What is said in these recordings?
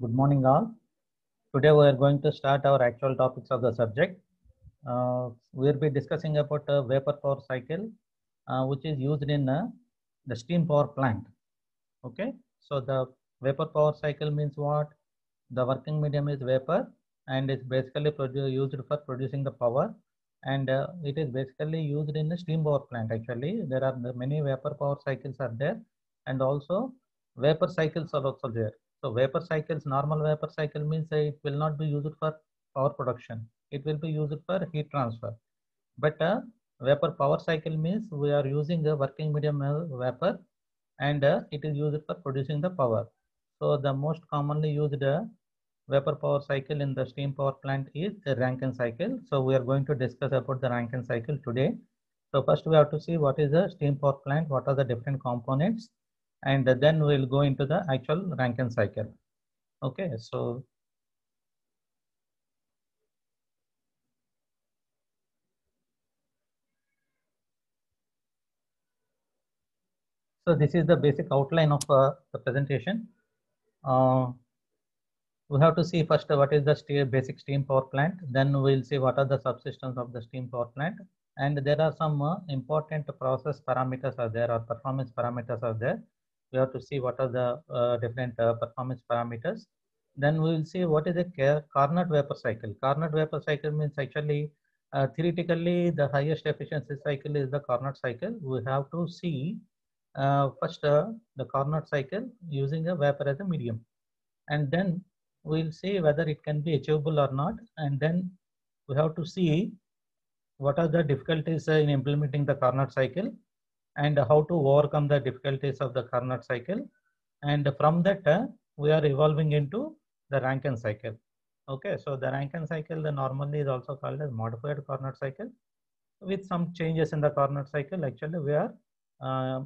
Good morning, all. Today we are going to start our actual topics of the subject. We will be discussing about a vapor power cycle, which is used in the steam power plant. Okay, so the vapor power cycle means what? The working medium is vapor, and it's basically used for producing the power, and it is basically used in the steam power plant. Actually, there are many vapor power cycles are there, and also vapor cycles are also there. So vapor cycles, normal vapor cycle means it will not be used for power production. It will be used for heat transfer. But vapor power cycle means we are using a working medium vapor, and it is used for producing the power. So the most commonly used vapor power cycle in the steam power plant is the Rankine cycle. So we are going to discuss about the Rankine cycle today. So first we have to see what is the steam power plant, what are the different components, and then we will go into the actual Rankine cycle. Okay, so this is the basic outline of the presentation. Uh, we have to see first what is the basic steam power plant, then we'll see what are the subsystems of the steam power plant, and there are some important process parameters are there or performance parameters are there. We have to see what are the different performance parameters. Then we will see what is a Carnot vapor cycle. Carnot vapor cycle means actually theoretically the highest efficiency cycle is the Carnot cycle. We have to see first the Carnot cycle using a vapor as a medium, and then we'll see whether it can be achievable or not, and then we have to see what are the difficulties in implementing the Carnot cycle and how to overcome the difficulties of the Carnot cycle, and from that we are evolving into the Rankine cycle. Okay, so the Rankine cycle normally is also called as modified Carnot cycle. With some changes in the Carnot cycle, actually we are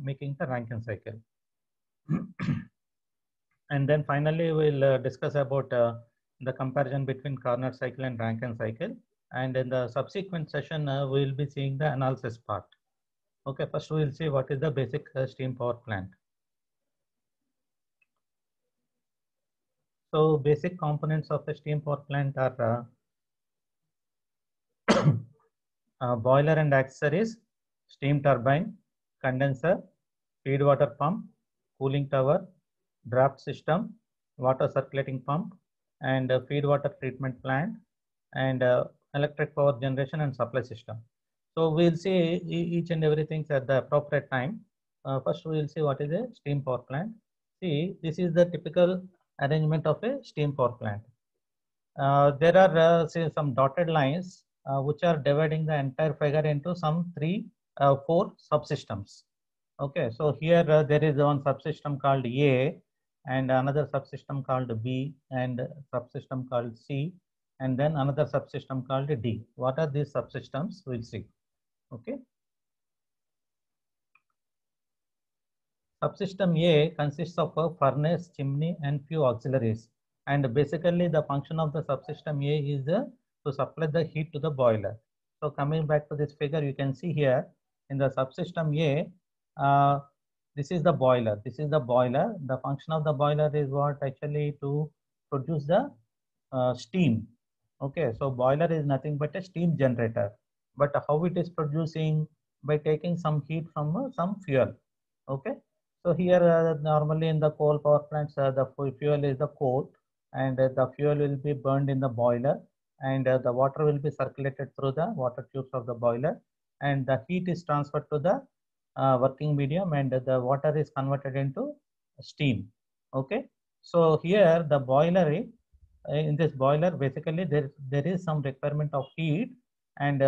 making the Rankine cycle. And then finally, we'll discuss about the comparison between Carnot cycle and Rankine cycle. And in the subsequent session, we'll be seeing the analysis part. Okay, first we'll see what is the basic steam power plant. So basic components of the steam power plant are boiler and accessories, steam turbine, condenser, feed water pump, cooling tower, draft system, water circulating pump, and feed water treatment plant, and electric power generation and supply system. So we'll see each and everything at the appropriate time. First, we will see what is a steam power plant. See, this is the typical arrangement of a steam power plant. There are say some dotted lines which are dividing the entire figure into some four subsystems. Okay, so here there is one subsystem called A, and another subsystem called B, and subsystem called C, and then another subsystem called D. What are these subsystems? We'll see. Okay. Subsystem A consists of a furnace, chimney, and few auxiliaries. And basically, the function of the subsystem A is to supply the heat to the boiler. So coming back to this figure, you can see here in the subsystem A, this is the boiler. This is the boiler. The function of the boiler is what? Actually to produce the steam. Okay, so boiler is nothing but a steam generator. But how it is producing? By taking some heat from some fuel. Okay, so here normally in the coal power plants, the fuel is the coal, and the fuel will be burned in the boiler, and the water will be circulated through the water tubes of the boiler, and the heat is transferred to the working medium, and the water is converted into steam. Okay, so here the boiler in this boiler basically there is some requirement of heat, and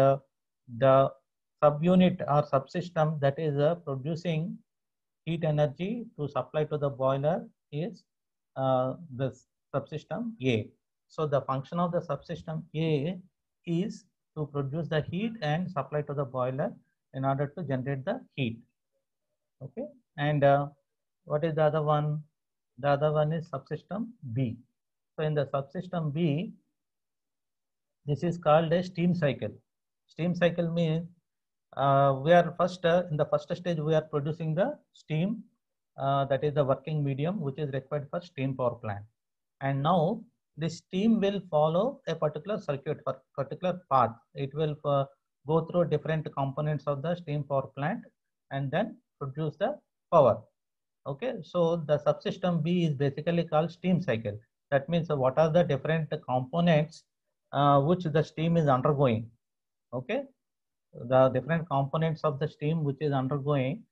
the subunit or subsystem that is producing heat energy to supply to the boiler is the subsystem A. So the function of the subsystem A is to produce the heat and supply to the boiler in order to generate the heat. Okay, and what is the other one? The other one is subsystem B. So in the subsystem B, this is called a steam cycle. Steam cycle means we are first in the first stage we are producing the steam, that is the working medium which is required for steam power plant. And now this steam will follow a particular circuit for particular path. It will go through different components of the steam power plant and then produce the power. Okay, so the subsystem B is basically called steam cycle. That means what are the different components which the steam is undergoing. Okay, the different components of the steam which is undergoing,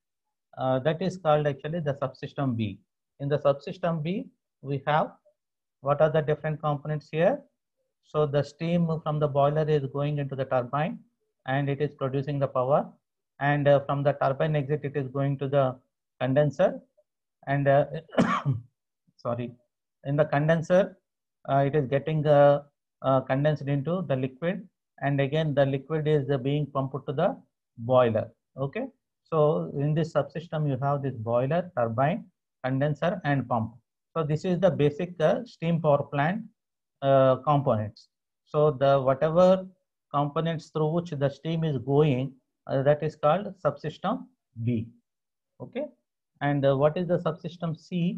that is called actually the subsystem B. In the subsystem B, we have what are the different components here. So the steam from the boiler is going into the turbine and it is producing the power, and from the turbine exit it is going to the condenser, and sorry, in the condenser it is getting condensed into the liquid, and again the liquid is being pumped to the boiler. Okay, so in this subsystem you have this boiler, turbine, condenser and pump. So this is the basic steam power plant components. So the whatever components through which the steam is going, that is called subsystem B. Okay, and what is the subsystem C?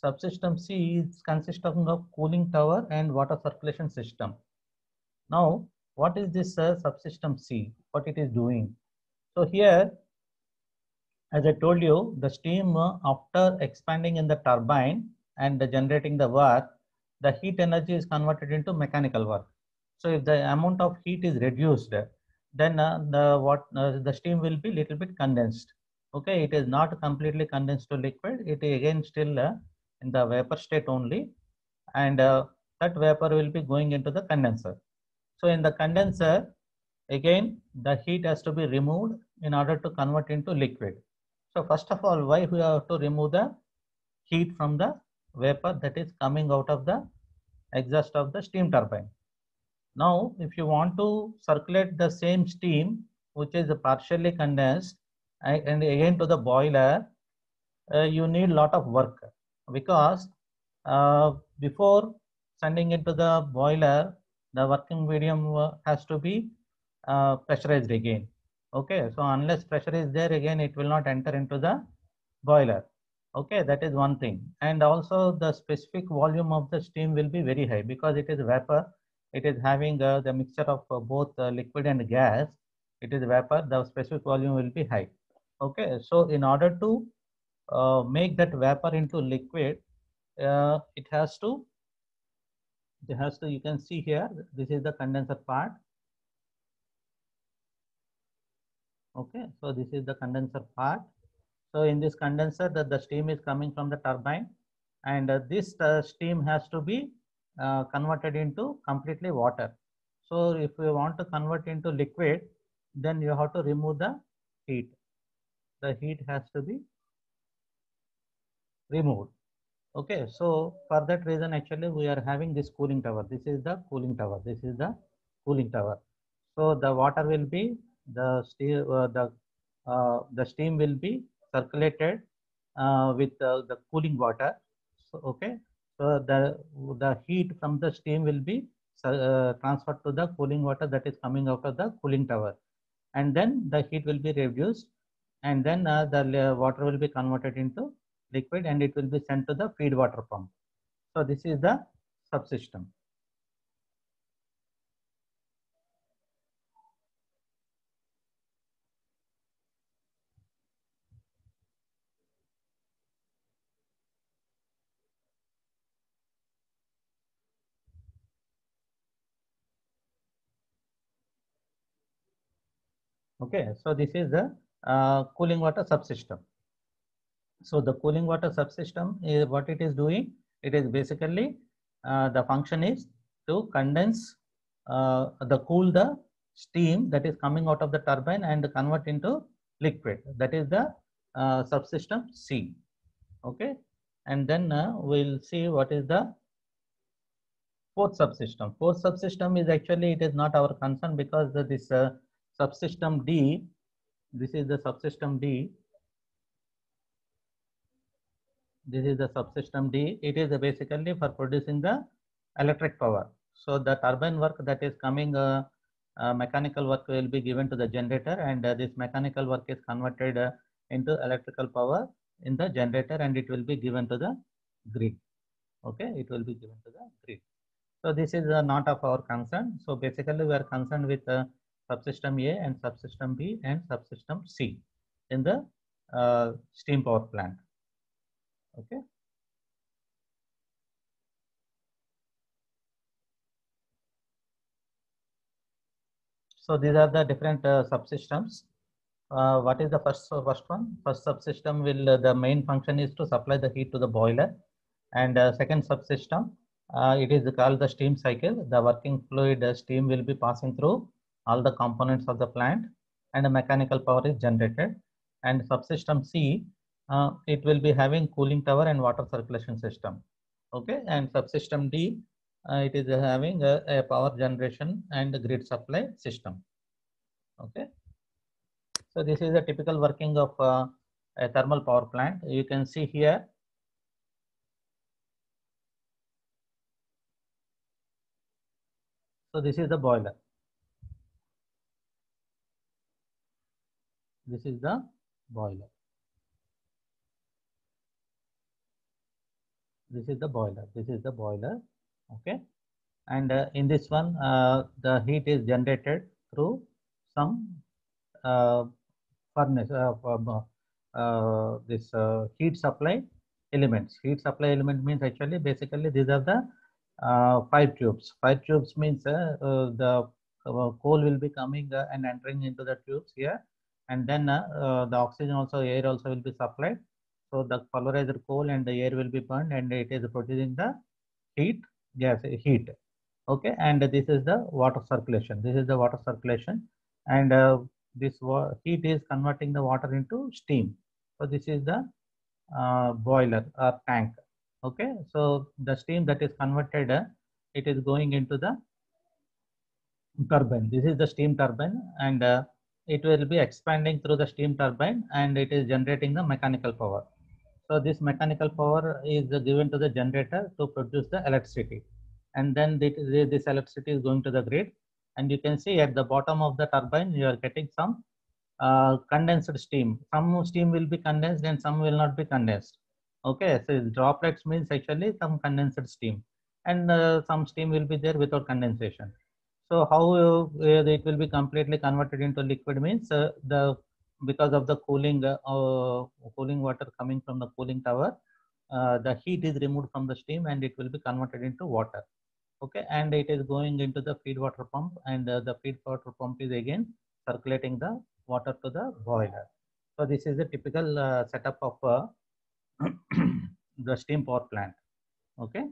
Subsystem C is consisting of cooling tower and water circulation system. Now, what is this subsystem C? What it is doing? So here, as I told you, the steam after expanding in the turbine and generating the work, the heat energy is converted into mechanical work. So if the amount of heat is reduced, then the steam will be little bit condensed. Okay, it is not completely condensed to liquid. It is again still in the vapor state only, and that vapor will be going into the condenser. So in the condenser, again the heat has to be removed in order to convert into liquid. So first of all, why we have to remove the heat from the vapor that is coming out of the exhaust of the steam turbine. Now, if you want to circulate the same steam, which is partially condensed, and again to the boiler, you need lot of work, because before sending it to the boiler, the working medium has to be pressurized again. Okay, so unless pressure is there, again it will not enter into the boiler. Okay, that is one thing. And also the specific volume of the steam will be very high because it is vapor. It is having the mixture of both liquid and gas. It is vapor, the specific volume will be high. Okay, so in order to make that vapor into liquid, it has to, you can see here, this is the condenser part. Okay, so this is the condenser part. So in this condenser, the steam is coming from the turbine, and this steam has to be converted into completely water. So if you want to convert into liquid, then you have to remove the heat. The heat has to be removed. Okay, so for that reason, actually, we are having this cooling tower. This is the cooling tower. This is the cooling tower. So the water will be the steam will be circulated with the cooling water. So okay, so the heat from the steam will be transferred to the cooling water that is coming out of the cooling tower, and then the heat will be reduced, and then the water will be converted into liquid, and it will be sent to the feed water pump. So this is the subsystem. Okay, so this is the cooling water subsystem. So the cooling water subsystem is what it is doing. It is basically the function is to condense the cool the steam that is coming out of the turbine and convert into liquid. That is the subsystem C. Okay, and then we'll see what is the fourth subsystem. Fourth subsystem is actually, it is not our concern, because this subsystem D, this is the subsystem D. This is the subsystem D. It is basically for producing the electric power. So the turbine work that is coming, mechanical work will be given to the generator, and this mechanical work is converted into electrical power in the generator, and it will be given to the grid. Okay, it will be given to the grid. So this is not of our concern. So basically we are concerned with subsystem A and subsystem B and subsystem C in the steam power plant. Okay. So these are the different subsystems. What is the first one? First subsystem will the main function is to supply the heat to the boiler, and second subsystem it is called the steam cycle. The working fluid steam will be passing through all the components of the plant, and a mechanical power is generated. And subsystem C, it will be having cooling tower and water circulation system. Okay, and subsystem D, it is having a power generation and grid supply system. Okay. So this is a typical working of a thermal power plant. You can see here. So this is the boiler. This is the boiler. This is the boiler. This is the boiler. Okay. And in this one, the heat is generated through some furnace, this heat supply elements. Heat supply element means actually basically these are the 5 tubes. 5 tubes means the coal will be coming and entering into the tubes here, and then the oxygen also, air also will be supplied. So the pulverized coal and the air will be burned, and it is producing the heat, gas, heat. Okay, and this is the water circulation. This is the water circulation, and this heat is converting the water into steam. So this is the boiler or tank. Okay, so the steam that is converted, it is going into the turbine. This is the steam turbine, and it will be expanding through the steam turbine, and it is generating the mechanical power. So this mechanical power is given to the generator to produce the electricity, and then this electricity is going to the grid. And you can see at the bottom of the turbine you are getting some condensed steam. Some steam will be condensed and some will not be condensed. Okay, so droplets means actually some condensed steam, and some steam will be there without condensation. So how it will be completely converted into liquid means the because of the cooling water coming from the cooling tower, the heat is removed from the steam and it will be converted into water. Okay, and it is going into the feed water pump, and the feed water pump is again circulating the water to the boiler. So this is the typical setup of the steam power plant. Okay.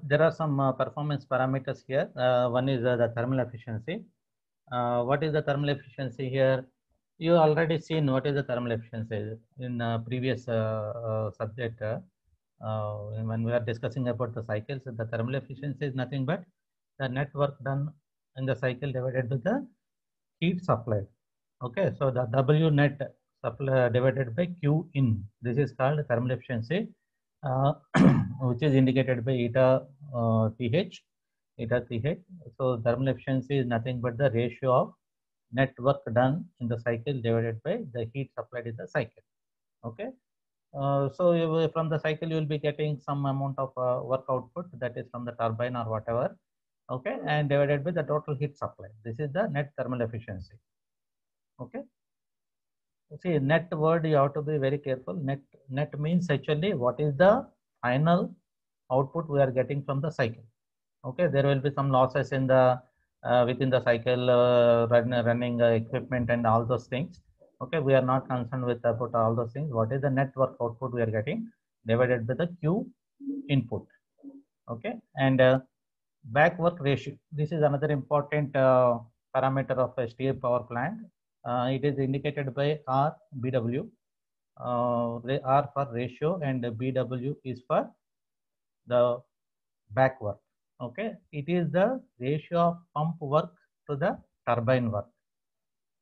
There are some performance parameters here. One is the thermal efficiency. What is the thermal efficiency here? You already seen what is the thermal efficiency in previous subject. When we are discussing about the cycles, the thermal efficiency is nothing but the net work done in the cycle divided by the heat supplied. Okay, so the W net supply divided by Q in. This is called thermal efficiency, which is indicated by eta TH, eta TH. So thermal efficiency is nothing but the ratio of net work done in the cycle divided by the heat supplied in the cycle. Okay. So from the cycle you will be getting some amount of work output, that is from the turbine or whatever. Okay, and divided by the total heat supply. This is the net thermal efficiency. Okay. See, net word you have to be very careful. Net means actually what is the final output we are getting from the cycle. Okay, there will be some losses in the within the cycle, running equipment and all those things. Okay, we are not concerned with about all those things. What is the net work output we are getting divided by the Q input. Okay, and back work ratio. This is another important parameter of a steam power plant. It is indicated by RBW. R for ratio and BW is for the back work. Okay, it is the ratio of pump work to the turbine work.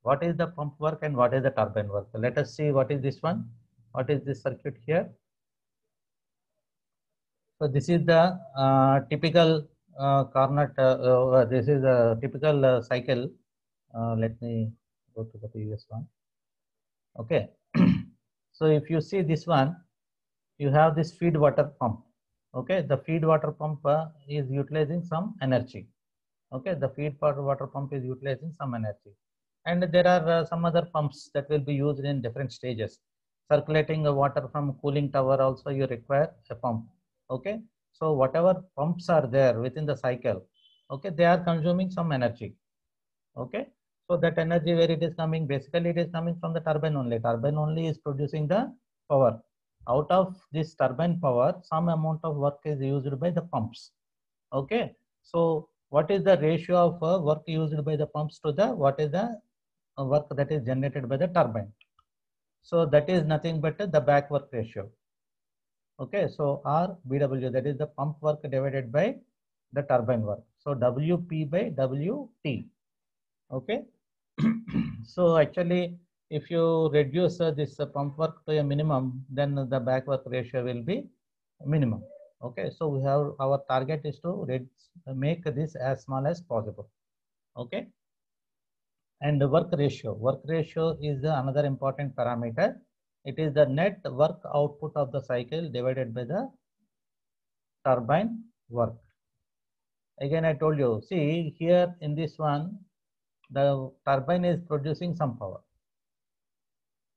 What is the pump work and what is the turbine work? Let us see what is this one. What is this circuit here? So this is the typical Carnot. This is a typical cycle. Let me go to the previous one. Okay. So if you see this one, you have this feed water pump. Okay, the feed water pump is utilizing some energy. Okay, the feed water pump is utilizing some energy, and there are some other pumps that will be used in different stages. Circulating water from cooling tower also you require a pump. Okay, so whatever pumps are there within the cycle, okay, they are consuming some energy. Okay, so that energy where it is coming, basically it is coming from the turbine only. Turbine only is producing the power. Out of this turbine power, some amount of work is used by the pumps. Okay, so what is the ratio of work used by the pumps to the what is the work that is generated by the turbine? So that is nothing but the back work ratio. Okay, so RBW, that is the pump work divided by the turbine work. So WP by WT. Okay. So actually, if you reduce this pump work to a minimum, then the back work ratio will be minimum. Okay, so we have our target is to make this as small as possible. Okay, and the work ratio is another important parameter. It is the net work output of the cycle divided by the turbine work. Again, I told you, see here in this one, the turbine is producing some power.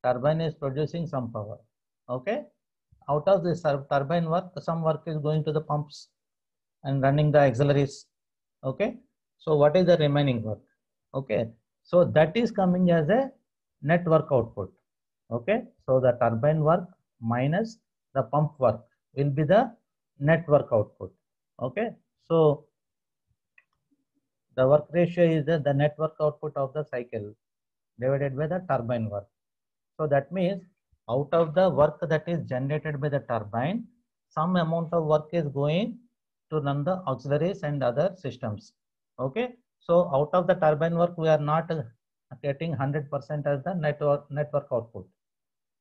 Turbine is producing some power. Okay, out of this turbine work, some work is going to the pumps and running the auxiliaries. Okay, so what is the remaining work? Okay, so that is coming as a net work output. Okay, so the turbine work minus the pump work will be the net work output. Okay, so the work ratio is the net work output of the cycle divided by the turbine work. So that means out of the work that is generated by the turbine, some amount of work is going to run the auxiliaries and other systems. Okay, so out of the turbine work, we are not getting 100% as the network output.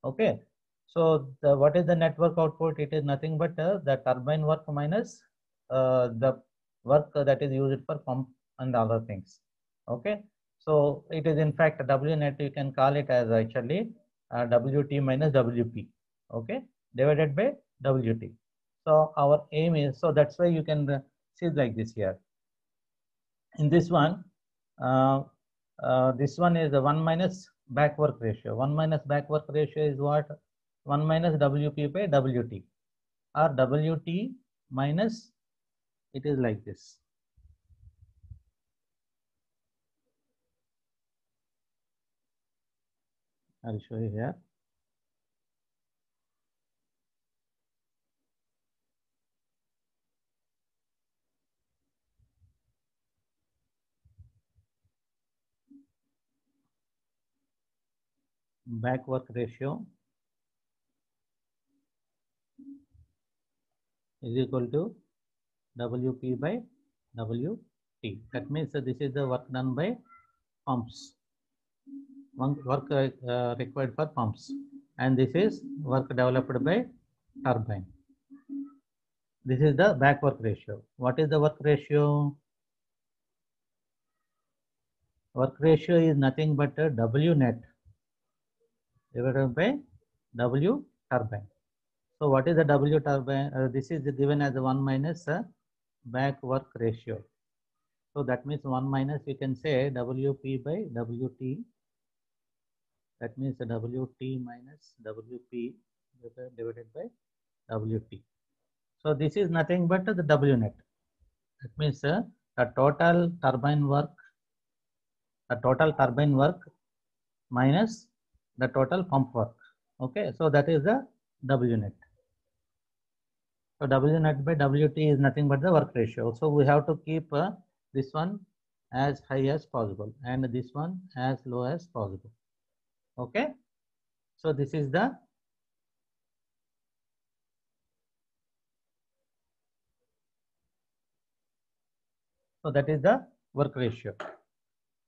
Okay, so what is the network output? It is nothing but the turbine work minus the work that is used for pump and other things. Okay, so it is in fact W net, you can call it as actually WT minus WP. Okay, divided by WT. So our aim is, so that's why you can see like this here. In this one is the 1 minus back work ratio. 1 minus back work ratio is what? 1 minus WP by WT, or WT minus, it is like this. I'll show you here. Back work ratio is equal to WP by WT. That means this is the work done by pumps, work required for pumps, and this is work developed by turbine. This is the back work ratio. What is the work ratio? Work ratio is nothing but W net divided by W turbine. So what is the W turbine? This is given as 1 minus back work ratio. So that means 1 minus, you can say WP by WT. That means WT minus WP divided by WT. So this is nothing but the W net. That means the total turbine work minus the total pump work. Okay, so that is the W net. So W net by WT is nothing but the work ratio. So we have to keep this one as high as possible and this one as low as possible. Okay, so this is the that is the work ratio.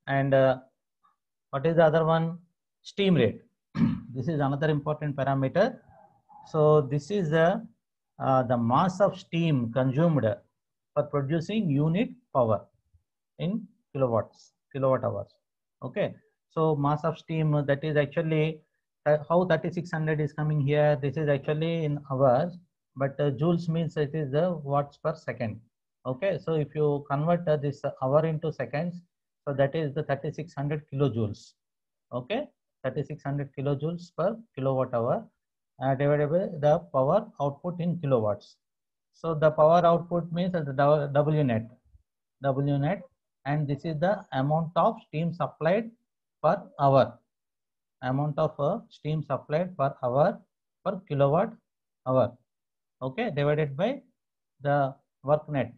And what is the other one? Steam rate. This is another important parameter. So this is the mass of steam consumed for producing unit power in kilowatt hours. Okay, so mass of steam, that is actually how 3600 is coming here? This is actually in hours, but joules means it is the watts per second. Okay, so if you convert this hour into seconds, so that is the 3600 kilojoules. Okay, 3600 kilojoules per kilowatt hour divided by the power output in kilowatts. So the power output means the W net, and this is the amount of steam supplied per hour. Amount of steam supplied per hour per kilowatt hour. Okay, divided by the work net.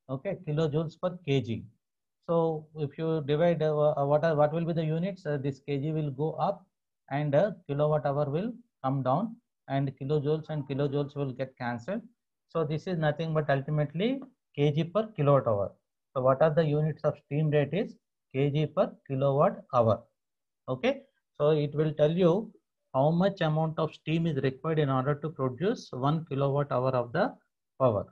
Okay, kilojoules per kg. So if you divide what will be the units, this kg will go up and kilowatt hour will come down, and kilojoules will get cancelled. So this is nothing but ultimately kg per kilowatt hour. So what are the units of steam rate is kg per kilowatt hour. Okay, so it will tell you how much amount of steam is required in order to produce 1 kilowatt hour of the power.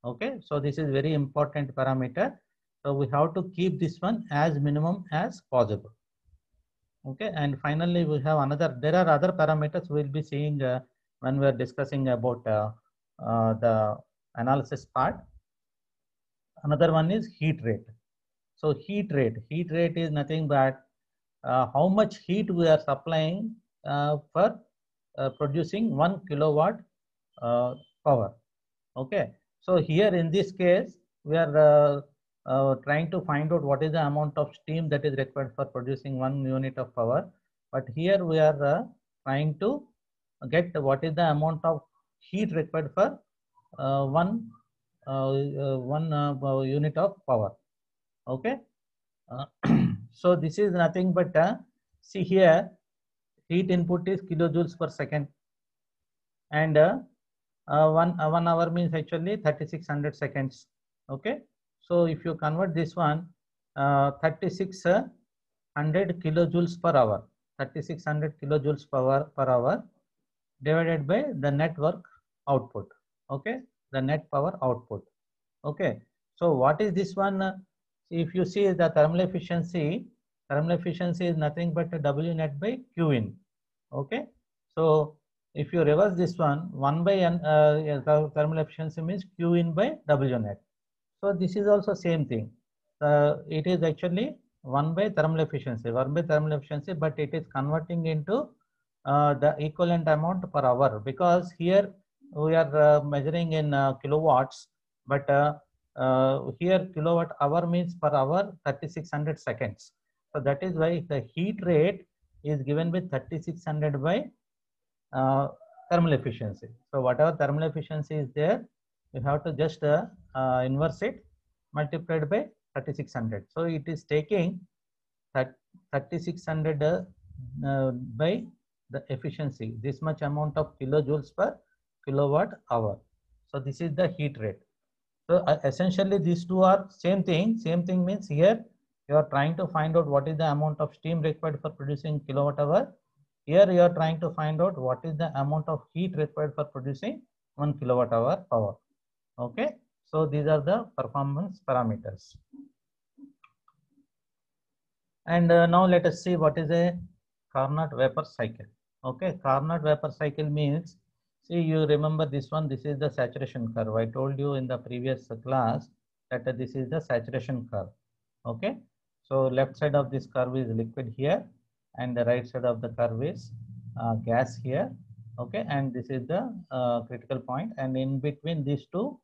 Okay, so this is very important parameter. So we have to keep this one as minimum as possible. Okay, and finally we have another, there are other parameters we will be seeing when we are discussing about the analysis part. Another one is heat rate. So heat rate is nothing but how much heat we are supplying for producing 1 kilowatt power. Okay, so here in this case we are trying to find out what is the amount of steam that is required for producing 1 unit of power, but here we are trying to get what is the amount of heat required for one unit of power. Okay, so this is nothing but see here, heat input is kilojoules per second, and 1 hour means actually 3600 seconds. Okay, so if you convert this one 3600 kilojoules per hour, 3600 kilojoules per hour divided by the network output. Okay, the net power output. Okay, so what is this one? If you see the thermal efficiency is nothing but W net by Q in. Okay, so if you reverse this one, 1 by N, thermal efficiency means Q in by W net. So this is also same thing. It is actually 1 by thermal efficiency, but it is converting into the equivalent amount per hour, because here we are measuring in kilowatts, but here kilowatt hour means per hour 3600 seconds. So that is why the heat rate is given with 3600 by thermal efficiency. So whatever thermal efficiency is there, you have to just inverse it, multiplied by 3600. So it is taking 3600 by the efficiency, this much amount of kilojoules per kilowatt hour. So this is the heat rate. So essentially these two are same thing. Same thing means here you are trying to find out what is the amount of steam required for producing kilowatt hour. Here you are trying to find out what is the amount of heat required for producing 1 kilowatt hour power. Okay, so these are the performance parameters. And now let us see what is a Carnot vapor cycle. Okay, Carnot vapor cycle means, see, you remember this one, this is the saturation curve. I told you in the previous class that this is the saturation curve. Okay, so left side of this curve is liquid here, and the right side of the curve is gas here. Okay, and this is the critical point, and in between these two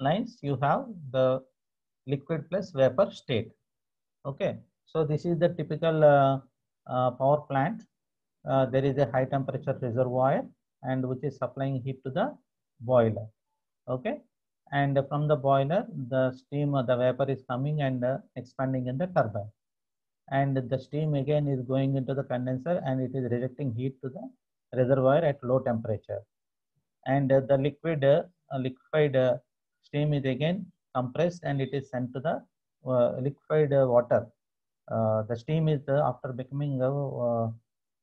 lines you have the liquid plus vapor state. Okay, so this is the typical power plant. There is a high temperature reservoir and which is supplying heat to the boiler. Okay, and from the boiler the steam or the vapor is coming and expanding in the turbine, and the steam again is going into the condenser and it is rejecting heat to the reservoir at low temperature, and the liquefied steam is again compressed and it is sent to the liquefied water. The steam is after becoming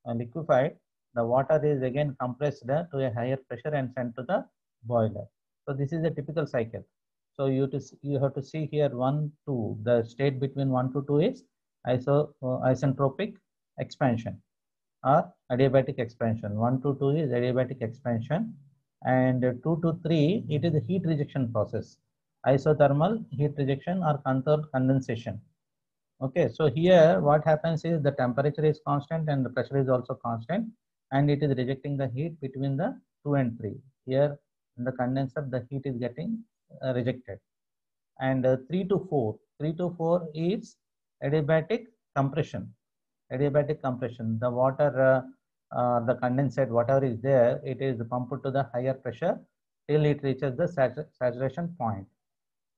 liquefied, the water is again compressed to a higher pressure and sent to the boiler. So this is a typical cycle. So you have to see here 1, 2. The state between 1 to 2 is isentropic expansion. are adiabatic expansion. 1 to 2 is adiabatic expansion, and 2 to 3 it is the heat rejection process, isothermal heat rejection or controlled condensation. Okay, so here what happens is the temperature is constant and the pressure is also constant, and it is rejecting the heat between the 2 and 3. Here in the condenser the heat is getting rejected. And 3 to 4 is adiabatic compression. Adiabatic compression, the water, the condensate, whatever is there, it is pumped to the higher pressure till it reaches the saturation point.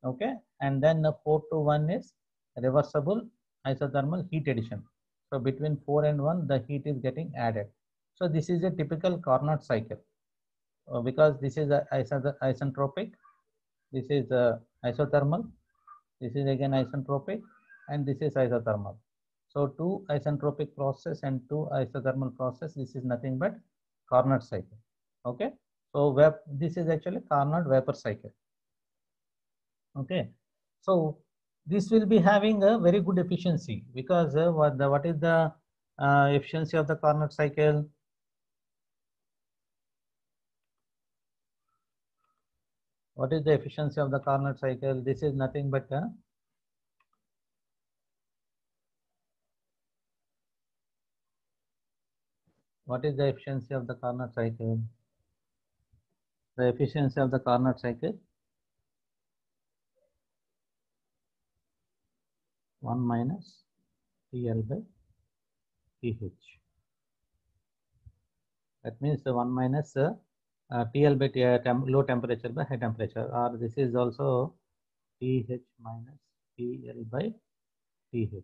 Okay, and then the 4 to 1 is reversible isothermal heat addition. So between 4 and 1 the heat is getting added. So this is a typical Carnot cycle, because this is a isentropic, this is isothermal, this is again isentropic, and this is isothermal. So two isentropic process and two isothermal process, this is nothing but Carnot cycle. Okay, so this is actually Carnot vapor cycle. Okay, so this will be having a very good efficiency, because what is the efficiency of the Carnot cycle? What is the efficiency of the Carnot cycle? This is nothing but what is the efficiency of the Carnot cycle? The efficiency of the Carnot cycle, 1 minus TL by TH. That means the 1 minus TL by low temperature by high temperature, or this is also TH minus TL by TH.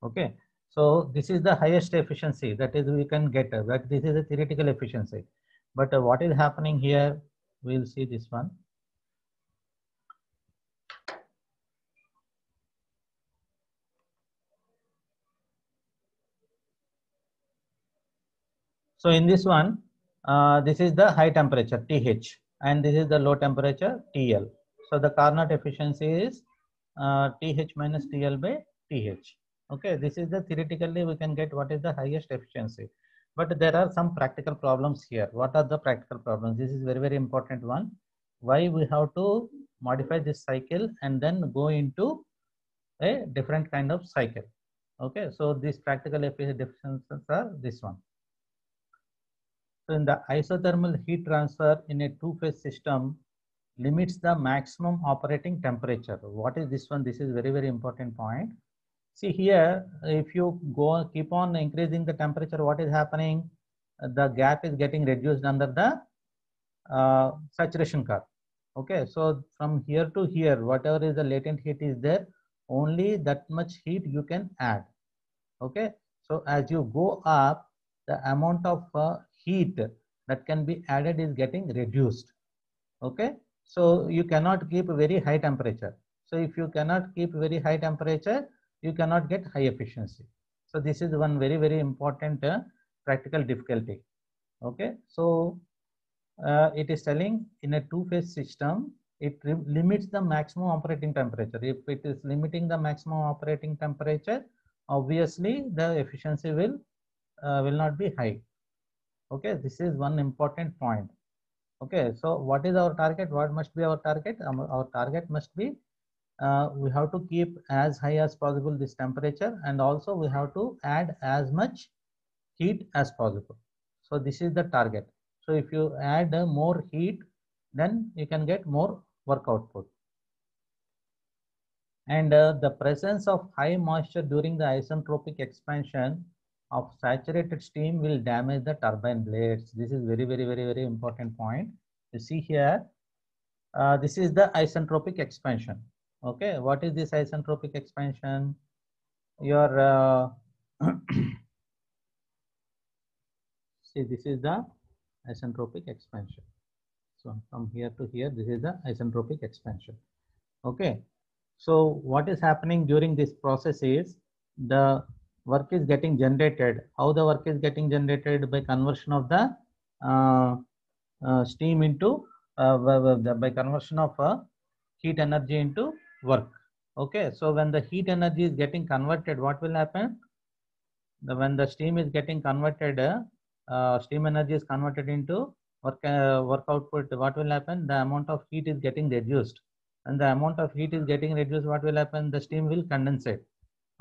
Okay, so this is the highest efficiency that is we can get, but this is a theoretical efficiency. But what is happening here, we'll see this one. So in this one, this is the high temperature TH, and this is the low temperature TL. So the Carnot efficiency is TH minus TL by TH. Okay, this is the theoretically we can get what is the highest efficiency. But there are some practical problems here. What are the practical problems? This is very, very important one. Why we have to modify this cycle and then go into a different kind of cycle. Okay, so these practical deficiencies are this one. So in the isothermal heat transfer in a two-phase system limits the maximum operating temperature. What is this one? This is very, very important point. See here, if you keep on increasing the temperature, what is happening? The gap is getting reduced under the saturation curve. Okay, so from here to here, whatever is the latent heat is there, only that much heat you can add. Okay, so as you go up, the amount of heat that can be added is getting reduced. Okay, so you cannot keep a very high temperature. So if you cannot keep very high temperature, you cannot get high efficiency. So this is one very, very important practical difficulty. Okay, so it is telling in a two-phase system, it limits the maximum operating temperature. If it is limiting the maximum operating temperature, obviously the efficiency will not be high. Okay, this is one important point. Okay, so what is our target? What must be our target? Our target must be we have to keep as high as possible this temperature, and also we have to add as much heat as possible. So this is the target. So if you add more heat, then you can get more work output. And the presence of high moisture during the isentropic expansion of saturated steam will damage the turbine blades. This is very, very, very, very important point. You see here, this is the isentropic expansion. Okay, what is this isentropic expansion? Your see, this is the isentropic expansion. So from here to here, this is the isentropic expansion. Okay, so what is happening during this process is the work is getting generated. How the work is getting generated? By conversion of the steam into by conversion of heat energy into work. Okay, so when the heat energy is getting converted, what will happen? when the steam is getting converted, steam energy is converted into work output, what will happen? The amount of heat is getting reduced. And the amount of heat is getting reduced, what will happen? The steam will condensate.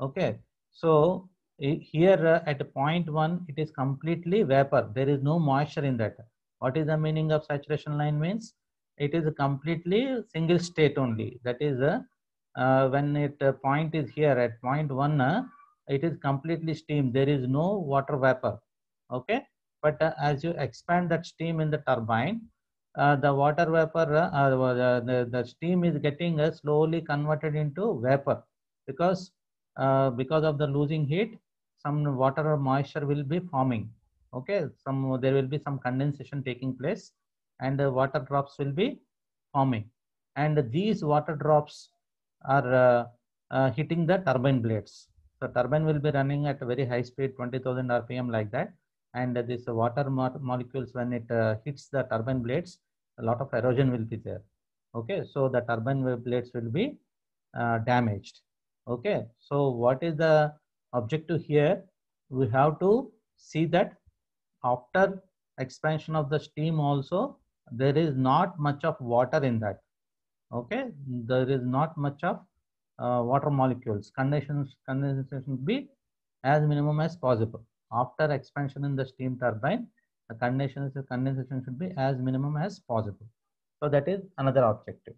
Okay. So here at point 1, it is completely vapor. There is no moisture in that. What is the meaning of saturation line means? It is a completely single state only. That is when it point is here at point 1, it is completely steam. There is no water vapor. Okay. But as you expand that steam in the turbine, the water vapor, the steam is getting slowly converted into vapor, because of the losing heat, some water or moisture will be forming. Okay, there will be some condensation taking place, and water drops will be forming, and these water drops are hitting the turbine blades. So turbine will be running at a very high speed, 20,000 rpm like that, and this water molecules, when it hits the turbine blades, a lot of erosion will be there. Okay, so the turbine blades will be damaged. Okay, so what is the objective here? We have to see that after expansion of the steam also, there is not much of water in that. Okay, there is not much of water molecules. Condensation be as minimum as possible. After expansion in the steam turbine, the condensation should be as minimum as possible. So that is another objective.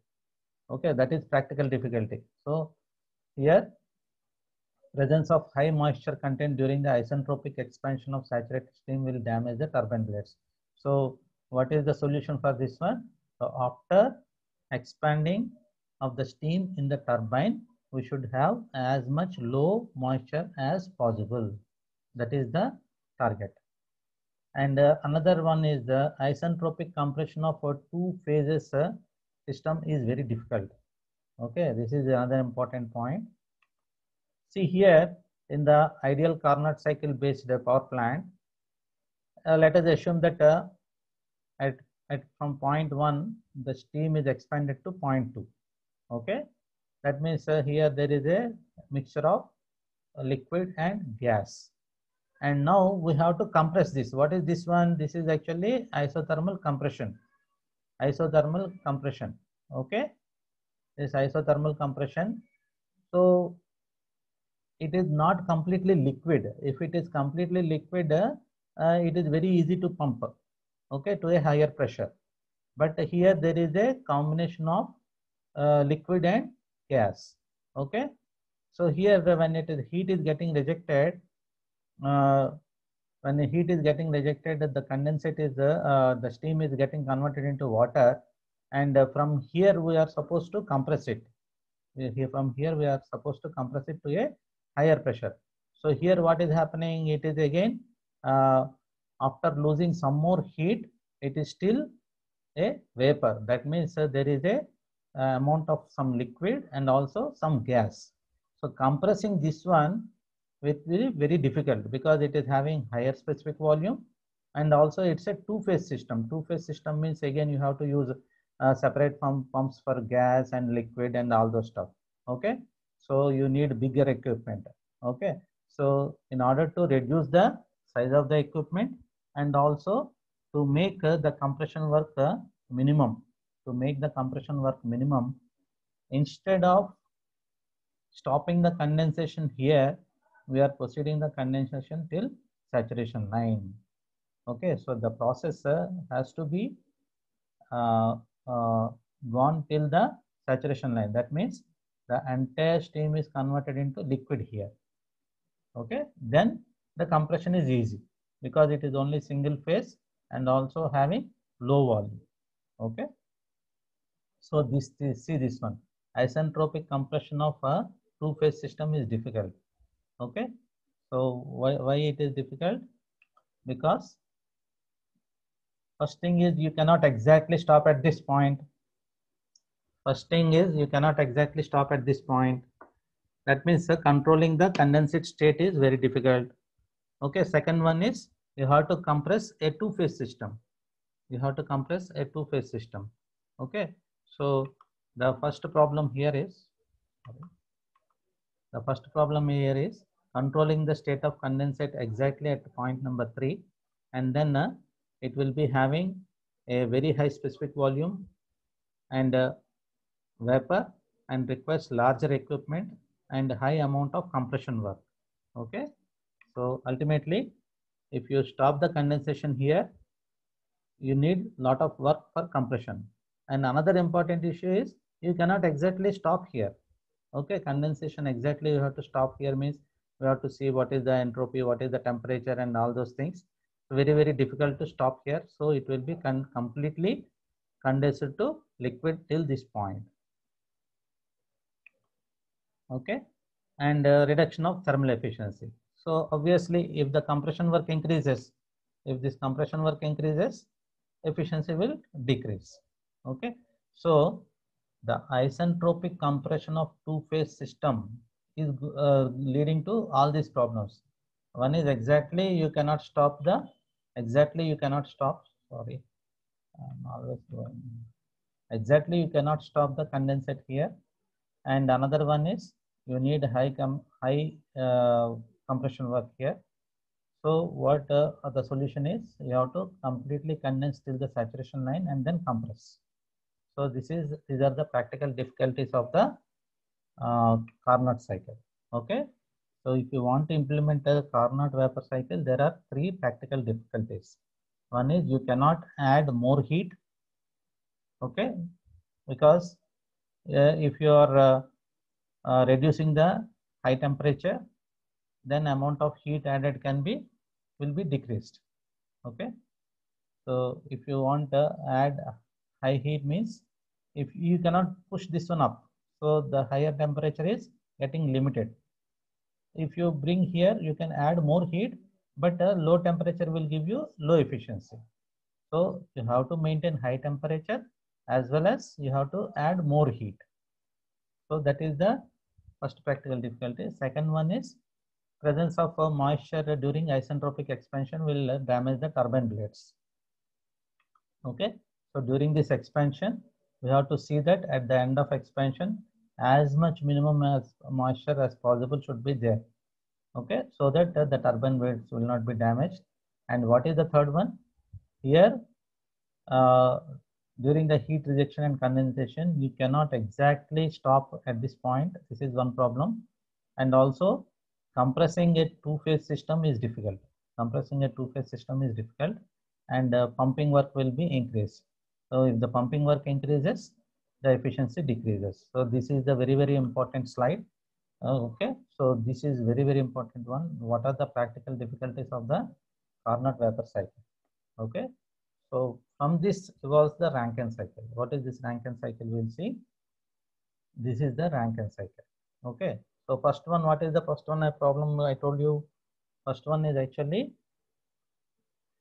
Okay, that is practical difficulty. So here, presence of high moisture content during the isentropic expansion of saturated steam will damage the turbine blades. So what is the solution for this one? So after expanding of the steam in the turbine, we should have as much low moisture as possible. That is the target. And another one is the isentropic compression of a two phases system is very difficult. Okay, this is another important point. See here, in the ideal Carnot cycle based power plant, let us assume that at from point 1, the steam is expanded to point 2. Okay, that means here there is a mixture of liquid and gas. And now we have to compress this. What is this one? This is actually isothermal compression. Isothermal compression. Okay, this isothermal compression. So it is not completely liquid. If it is completely liquid, it is very easy to pump, okay, to a higher pressure. But here there is a combination of liquid and gas. Okay, so here when heat is getting rejected, when the heat is getting rejected, the condensate is the steam is getting converted into water, and from here we are supposed to compress it. From here we are supposed to compress it to a higher pressure. So here what is happening? It is again after losing some more heat, it is still a vapor. That means there is a amount of some liquid and also some gas. So compressing this one will be very difficult, because it is having higher specific volume, and also it's a two-phase system. Two-phase system means again you have to use separate pumps for gas and liquid and all those stuff. Okay, so you need bigger equipment. Okay, so in order to reduce the size of the equipment, and also to make the compression work minimum, instead of stopping the condensation here, we are proceeding the condensation till saturation line. Okay, so the process has to be gone till the saturation line. That means the entire steam is converted into liquid here. Okay, then the compression is easy, because it is only single phase and also having low volume. Okay, so see this one, isentropic compression of a two-phase system is difficult. Okay, so why it is difficult? Because first thing is you cannot exactly stop at this point. That means controlling the condensate state is very difficult. Okay, second one is you have to compress a two-phase system. Okay, so the first problem here is controlling the state of condensate exactly at point number 3, and then it will be having a very high specific volume and vapor, and requires larger equipment and high amount of compression work. Okay, so ultimately, if you stop the condensation here, you need lot of work for compression. And another important issue is you cannot exactly stop here. Okay, condensation exactly you have to stop here means we have to see what is the entropy, what is the temperature, and all those things. Very, very difficult to stop here. So it will be completely condensed to liquid till this point. Okay, and reduction of thermal efficiency. So obviously, if the compression work increases, if this compression work increases, efficiency will decrease. Okay, so the isentropic compression of two-phase system is leading to all these problems. One is exactly you cannot stop the, sorry, I'm always going, exactly you cannot stop the condensate here. And another one is you need high compression work here. So what the solution is, you have to completely condense till the saturation line and then compress. So these are the practical difficulties of the Carnot cycle. Okay. So if you want to implement a Carnot vapor cycle, there are 3 practical difficulties. One is you cannot add more heat. Okay, because if you are reducing the high temperature, then amount of heat added will be decreased. Okay, so if you want to add high heat means if you cannot push this one up, so the higher temperature is getting limited. If you bring here, you can add more heat, but low temperature will give you low efficiency. So you have to maintain high temperature as well as you have to add more heat. So that is the first practical difficulty. Second one is presence of moisture during isentropic expansion will damage the turbine blades. Okay, so during this expansion, we have to see that at the end of expansion, as much minimum as moisture as possible should be there. Okay, so that the turbine blades will not be damaged. And what is the third one? Here, during the heat rejection and condensation, you cannot exactly stop at this point. This is one problem. And also, compressing a two-phase system is difficult. Compressing a two-phase system is difficult, and pumping work will be increased. So if the pumping work increases, the efficiency decreases. So this is the very, very important slide. Okay, so this is very, very important one. What are the practical difficulties of the Carnot vapor cycle? Okay, so from this evolves the Rankine cycle. What is this Rankine cycle? We'll see. This is the Rankine cycle. Okay, so first one, what is the first one? A problem I told you. First one is actually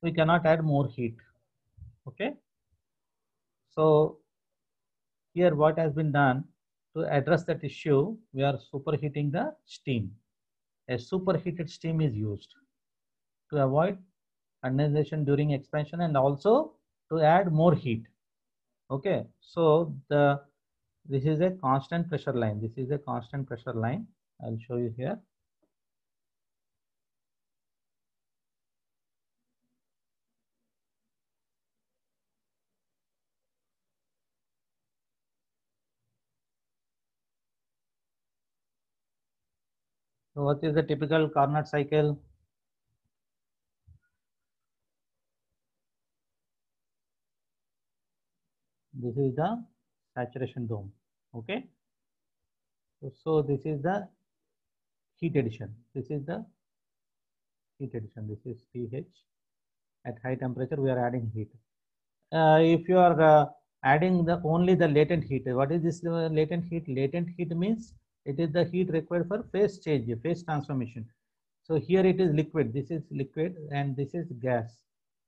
we cannot add more heat. Okay, so here what has been done to address that issue, we are superheating the steam. A superheated steam is used to avoid condensation during expansion and also to add more heat. Okay, so this is a constant pressure line. This is a constant pressure line. I'll show you here. So what is the typical Carnot cycle? This is the saturation dome. Okay. So this is the heat addition. This is the heat addition. This is pH. At high temperature, we are adding heat. If you are adding only the latent heat, what is this latent heat? Latent heat means it is the heat required for phase change, phase transformation. So here it is liquid. This is liquid and this is gas.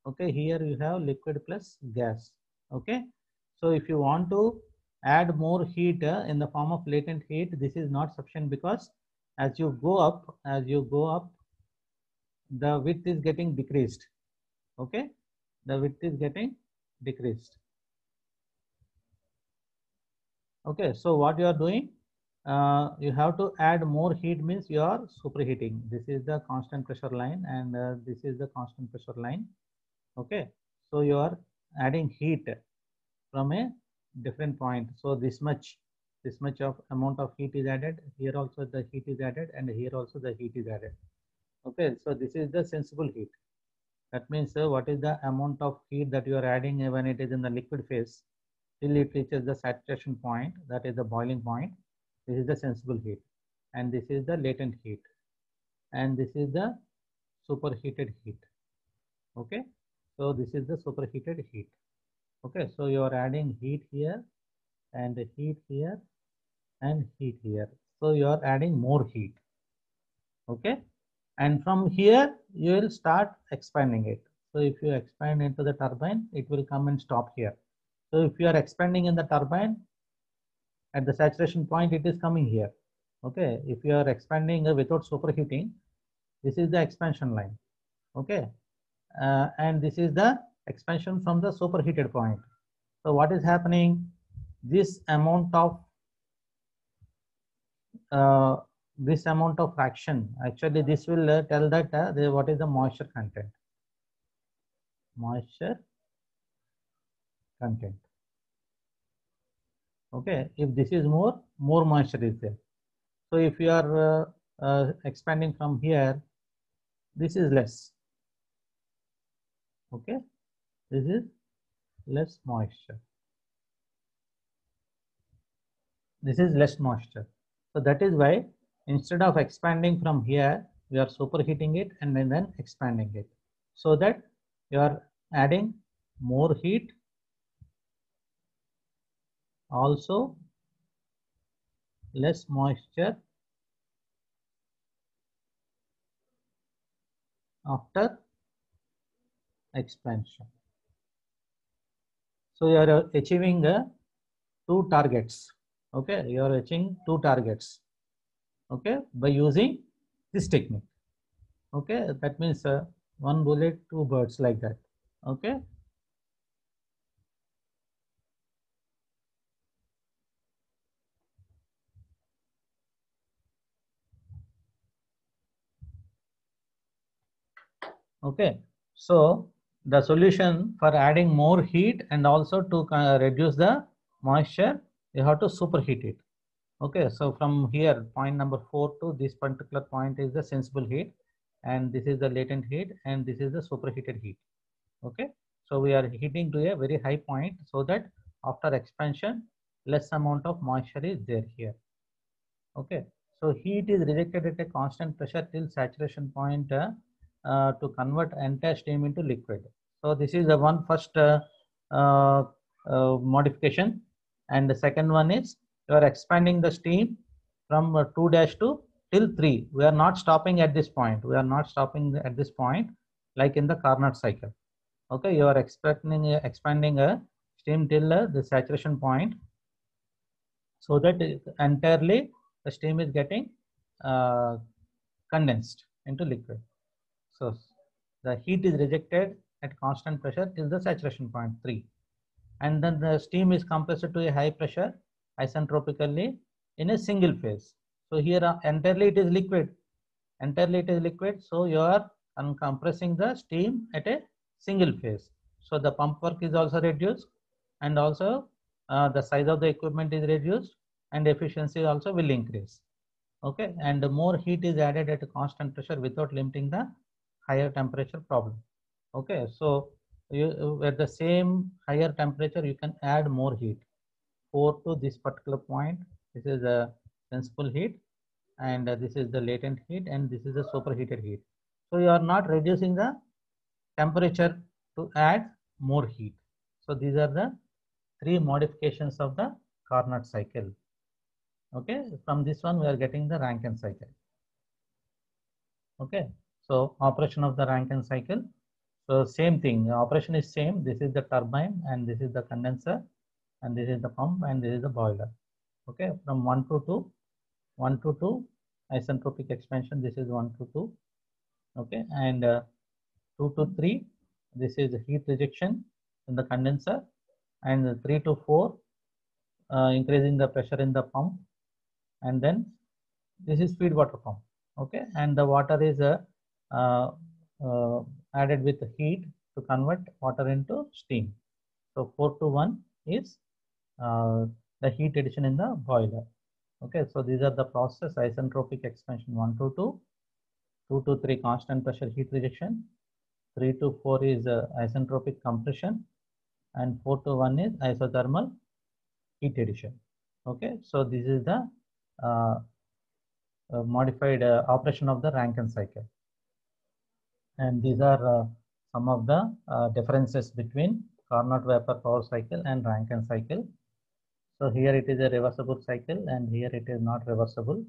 Okay, here you have liquid plus gas. Okay, so if you want to add more heat in the form of latent heat, this is not sufficient because as you go up, the width is getting decreased. Okay, the width is getting decreased. Okay, so what you are doing, you have to add more heat means you are superheating. This is the constant pressure line and this is the constant pressure line. Okay, so you are adding heat from a different point. So this much of amount of heat is added. Here also the heat is added and here also the heat is added. Okay, so this is the sensible heat. That means what is the amount of heat that you are adding when it is in the liquid phase till it reaches the saturation point, that is the boiling point. This is the sensible heat and this is the latent heat and this is the superheated heat. Okay, so this is the superheated heat. Okay, so you are adding heat here and heat here and heat here. So you are adding more heat. Okay, and from here you will start expanding it. So if you expand into the turbine, it will come and stop here. So if you are expanding in the turbine at the saturation point, it is coming here. Okay, if you are expanding without superheating, this is the expansion line. Okay, and this is the expansion from the superheated point. So what is happening? This amount of fraction, actually this will tell that what is the moisture content. Okay, if this is more moisture is there. So if you are expanding from here, this is less. Okay, this is less moisture. This is less moisture. So that is why instead of expanding from here, we are superheating it and then expanding it, so that you are adding more heat, also less moisture after expansion. So you are achieving two targets. Okay, you are achieving two targets. Okay, by using this technique. Okay, that means one bullet, two birds, like that. Okay. Okay, so the solution for adding more heat and also to reduce the moisture, you have to superheat it. Okay, so from here, point number 4 to this particular point is the sensible heat, and this is the latent heat, and this is the superheated heat. Okay, so we are heating to a very high point so that after expansion, less amount of moisture is there here. Okay, so heat is rejected at a constant pressure till saturation point to convert entire steam into liquid. So this is the one first modification, and the second one is you are expanding the steam from 2 dash to till 3. We are not stopping at this point. We are not stopping at this point like in the Carnot cycle. Okay, you are expanding a steam till the saturation point, so that entirely the steam is getting condensed into liquid. So the heat is rejected at constant pressure till the saturation point 3, and then the steam is compressed to a high pressure isentropically in a single phase. So here entirely it is liquid. So you are compressing the steam at a single phase. So the pump work is also reduced, and also the size of the equipment is reduced, and efficiency also will increase. Okay, and more heat is added at a constant pressure without limiting the higher temperature problem. Okay, so you, at the same higher temperature, you can add more heat. 4 to this particular point, this is a sensible heat, and this is the latent heat, and this is the superheated heat. So you are not reducing the temperature to add more heat. So these are the 3 modifications of the Carnot cycle. Okay, from this one we are getting the Rankine cycle. Okay, so operation of the Rankine cycle. So same thing, the operation is same. This is the turbine, and this is the condenser, and this is the pump, and this is the boiler. Okay, from 1 to 2, 1 to 2 isentropic expansion, this is 1 to 2. Okay, and 2 to 3, this is heat rejection in the condenser, and 3 to 4, increasing the pressure in the pump, and then this is feed water pump. Okay, and the water is uh, added with heat to convert water into steam. So 4 to 1 is the heat addition in the boiler. Okay, so these are the process: isentropic expansion 1 to 2, 2 to 3 constant pressure heat rejection, 3 to 4 is isentropic compression, and 4 to 1 is isothermal heat addition. Okay, so this is the uh, modified operation of the Rankine cycle. And these are some of the differences between Carnot vapor power cycle and Rankine cycle. So here it is a reversible cycle and here it is not reversible.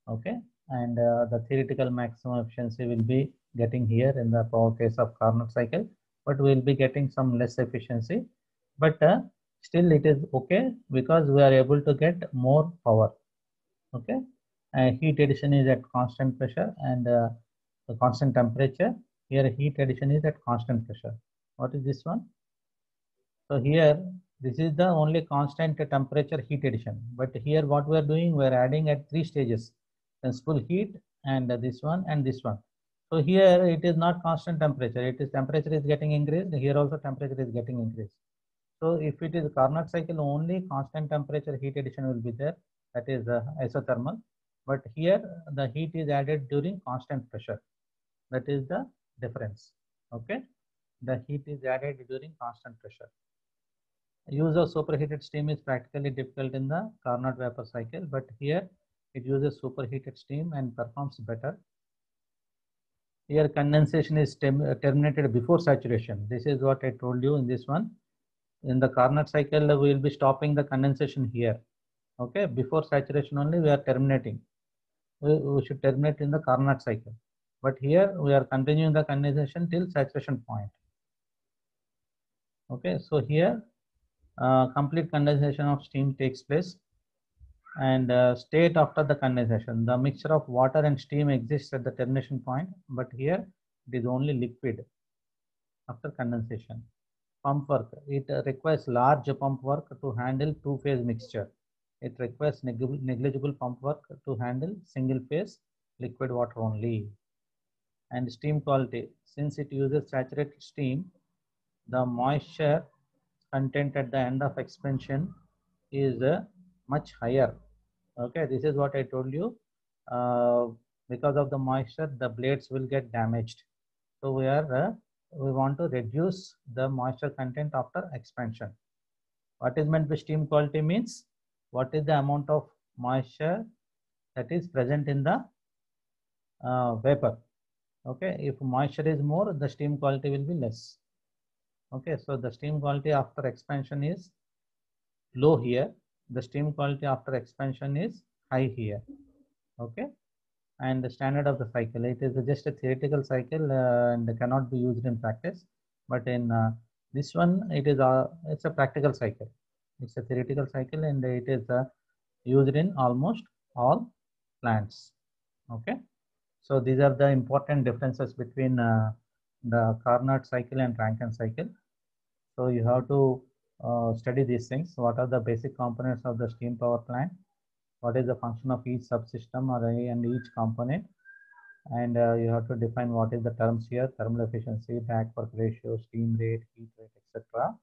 Okay, and the theoretical maximum efficiency will be getting here in the power case of Carnot cycle, but we will be getting some less efficiency. But still it is okay because we are able to get more power. Okay, heat addition is at constant pressure and the constant temperature. Here heat addition is at constant pressure. What is this one? So here this is the only constant temperature heat addition. But here what we are doing, we are adding at 3 stages: principal heat and this one and this one. So here it is not constant temperature. It is temperature is getting increased. Here also temperature is getting increased. So if it is Carnot cycle, only constant temperature heat addition will be there. That is isothermal. But here the heat is added during constant pressure. That is the difference. Okay, the heat is added during constant pressure. Use of superheated steam is practically difficult in the Carnot vapor cycle, but here it uses superheated steam and performs better. Here condensation is terminated before saturation. This is what I told you in this one. In the Carnot cycle, we will be stopping the condensation here. Okay, before saturation only we are terminating. We should terminate in the Carnot cycle. But here we are continuing the condensation till saturation point. Okay, so here complete condensation of steam takes place and state after the condensation. The mixture of water and steam exists at the termination point, but here it is only liquid after condensation. Pump work, it requires large pump work to handle two-phase mixture. It requires negligible pump work to handle single-phase liquid water only. And steam quality, since it uses saturated steam, the moisture content at the end of expansion is much higher. Okay, this is what I told you. Because of the moisture, the blades will get damaged. So we want to reduce the moisture content after expansion. What is meant by steam quality means what is the amount of moisture that is present in the vapor. Okay, if moisture is more, the steam quality will be less. Okay, so the steam quality after expansion is low here. The steam quality after expansion is high here. Okay, and the standard of the cycle, it is just a theoretical cycle and cannot be used in practice. But in this one, it's a practical cycle. It's a theoretical cycle and it is used in almost all plants. Okay, so these are the important differences between the Carnot cycle and Rankine cycle. So you have to study these things. What are the basic components of the steam power plant? What is the function of each subsystem and each component? And you have to define what is the terms here: thermal efficiency, back work ratio, steam rate, heat rate, etc.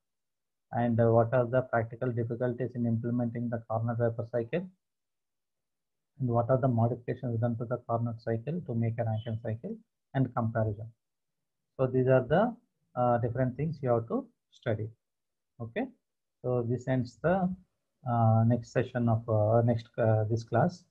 And what are the practical difficulties in implementing the Carnot vapor cycle? And what are the modifications done to the Carnot cycle to make a Rankine cycle, and comparison. So these are the different things you have to study. Okay, so this ends the next session of this class.